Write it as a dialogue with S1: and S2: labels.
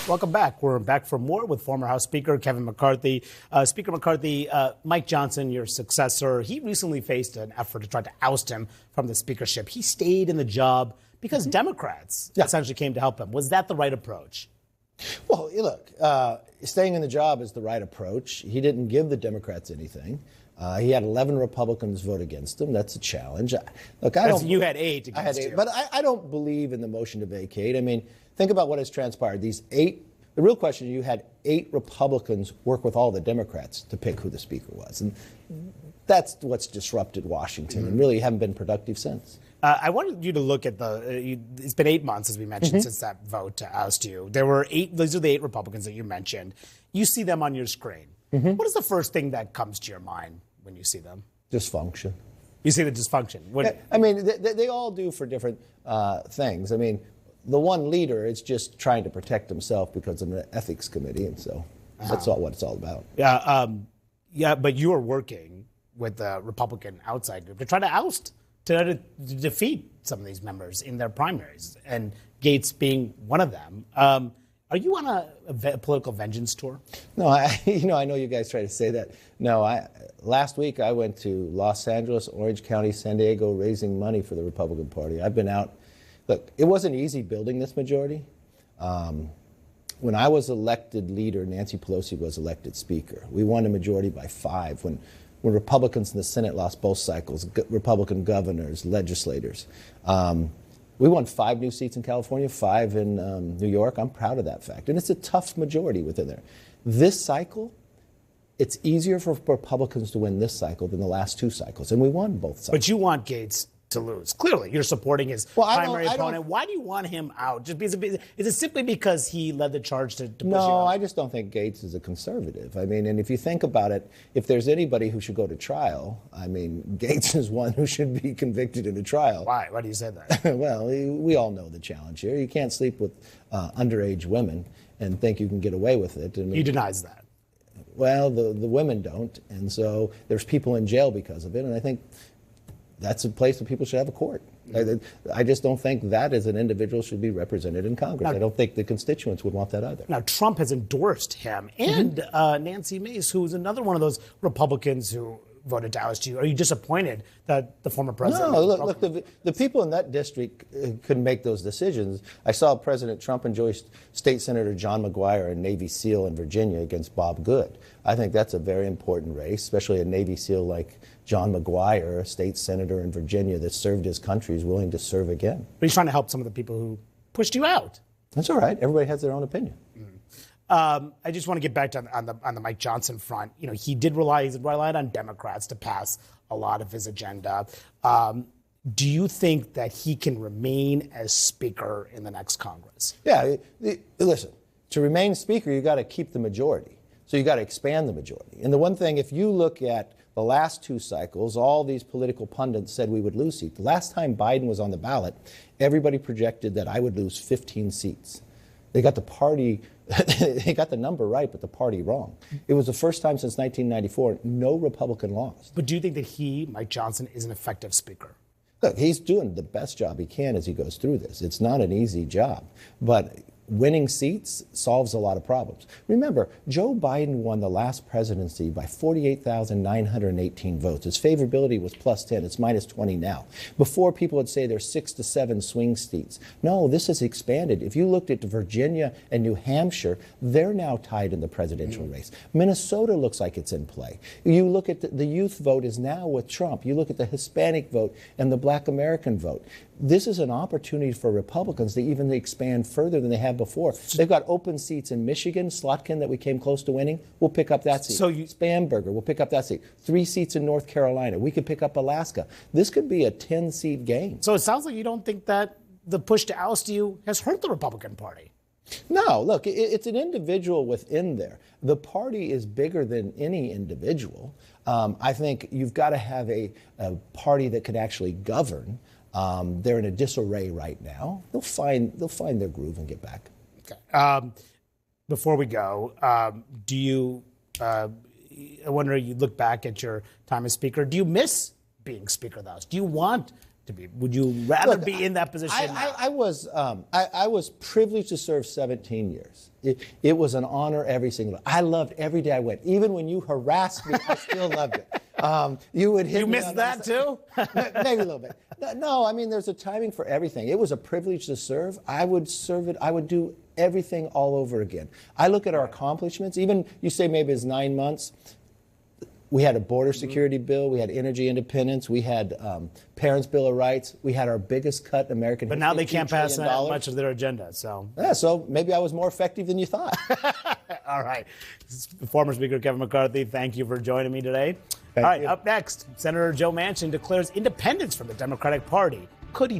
S1: Welcome back. We're back for more with former House Speaker Kevin McCarthy. Speaker McCarthy, Mike Johnson, your successor, he recently faced an effort to try to oust him from the speakership. He stayed in the job because Democrats essentially came to help him. Was that the right approach?
S2: Well, look, staying in the job is the right approach. He didn't give the Democrats anything. He had 11 Republicans vote against him. That's a challenge. Look,
S1: You had 8 against
S2: I had 8,
S1: you.
S2: but I don't believe in the motion to vacate. I mean, think about what has transpired. These 8. The real question is, you had 8 Republicans work with all the Democrats to pick who the speaker was, and that's what's disrupted Washington, and really haven't been productive since.
S1: I wanted you to look at it's been 8 months, as we mentioned, since that vote to oust you. There were 8, those are the 8 Republicans that you mentioned. You see them on your screen. What is the first thing that comes to your mind when you see them?
S2: Dysfunction.
S1: You see the dysfunction.
S2: I mean, they all do for different things. I mean, the one leader is just trying to protect himself because of an ethics committee, and so that's all what it's all about.
S1: Yeah, but you are working with the Republican outside group to try to oust, to defeat some of these members in their primaries, and Gaetz being one of them. Are you on a political vengeance tour?
S2: No, I know you guys try to say that. No, last week I went to Los Angeles, Orange County, San Diego, raising money for the Republican Party. I've been out. Look, it wasn't easy building this majority. When I was elected leader, Nancy Pelosi was elected speaker. We won a majority by 5 when Republicans in the Senate lost both cycles, Republican governors, legislators. We won 5 new seats in California, 5 in New York. I'm proud of that fact. And it's a tough majority within there. This cycle, it's easier for Republicans to win this cycle than the last 2 cycles. And we won both cycles.
S1: But you want Gaetz to lose. Clearly, you're supporting his primary opponent. Why do you want him out? Just because, is it simply because he led the charge to push you out?
S2: No, I just don't think Gaetz is a conservative. I mean, and if you think about it, if there's anybody who should go to trial, I mean, Gaetz is one who should be convicted in a trial.
S1: Why? Why do you say that?
S2: Well, we all know the challenge here. You can't sleep with underage women and think you can get away with it.
S1: He denies that.
S2: Well, the women don't, and so there's people in jail because of it, and I think that's a place where people should have a court. I just don't think that as an individual should be represented in Congress. I don't think the constituents would want that either.
S1: Now, Trump has endorsed him and Nancy Mace, who's another one of those Republicans who voted to oust you. Are you disappointed that the former president...
S2: No, look, the people in that district couldn't make those decisions. I saw President Trump enjoy State Senator John McGuire, a Navy SEAL in Virginia, against Bob Good. I think that's a very important race, especially a Navy SEAL like John McGuire, a state senator in Virginia that served his country, is willing to serve again.
S1: But he's trying to help some of the people who pushed you out.
S2: That's all right. Everybody has their own opinion.
S1: I just want to get back to on the Mike Johnson front. You know, he relied on Democrats to pass a lot of his agenda. Do you think that he can remain as Speaker in the next Congress?
S2: Yeah. Listen, to remain Speaker, you got to keep the majority. So you got to expand the majority. And the one thing, if you look at the last 2 cycles, all these political pundits said we would lose seats. The last time Biden was on the ballot, everybody projected that I would lose 15 seats. They got the party, they got the number right, but the party wrong. It was the first time since 1994 no Republican lost.
S1: But do you think that Mike Johnson, is an effective Speaker?
S2: Look, he's doing the best job he can as he goes through this. It's not an easy job, but winning seats solves a lot of problems. Remember, Joe Biden won the last presidency by 48,918 votes. His favorability was plus 10. It's minus 20 now. Before, people would say there's 6 to 7 swing seats. No, this has expanded. If you looked at Virginia and New Hampshire, they're now tied in the presidential race. Minnesota looks like it's in play. You look at the youth vote is now with Trump. You look at the Hispanic vote and the Black American vote. This is an opportunity for Republicans to even expand further than they have before. They've got open seats in Michigan, Slotkin, that we came close to winning. We'll pick up that seat. Spanberger, we'll pick up that seat. 3 seats in North Carolina. We could pick up Alaska. This could be a 10-seat game.
S1: So it sounds like you don't think that the push to oust you has hurt the Republican Party.
S2: No, look, it's an individual within there. The party is bigger than any individual. I think you've got to have a party that could actually govern. They're in a disarray right now. They'll find their groove and get back.
S1: Okay. Before we go, do you? I wonder. You look back at your time as Speaker. Do you miss being Speaker of the House? Do you want Would you rather be in that position?
S2: I was privileged to serve 17 years. It was an honor every single day. I loved every day I went. Even when you harassed me, I still loved it. You would hit
S1: you
S2: me.
S1: missed that too?
S2: Maybe a little bit. No, I mean, there's a timing for everything. It was a privilege to serve. I would serve it. I would do everything all over again. I look at our accomplishments. Even you say maybe it's 9 months. We had a border security bill. We had energy independence. We had Parents' Bill of Rights. We had our biggest cut in American history.
S1: But now they can't pass much of their agenda. So
S2: yeah, so maybe I was more effective than you thought.
S1: All right. Former Speaker Kevin McCarthy, thank you for joining me today.
S2: Thank
S1: All right,
S2: you.
S1: up next, Senator Joe Manchin declares independence from the Democratic Party. Could he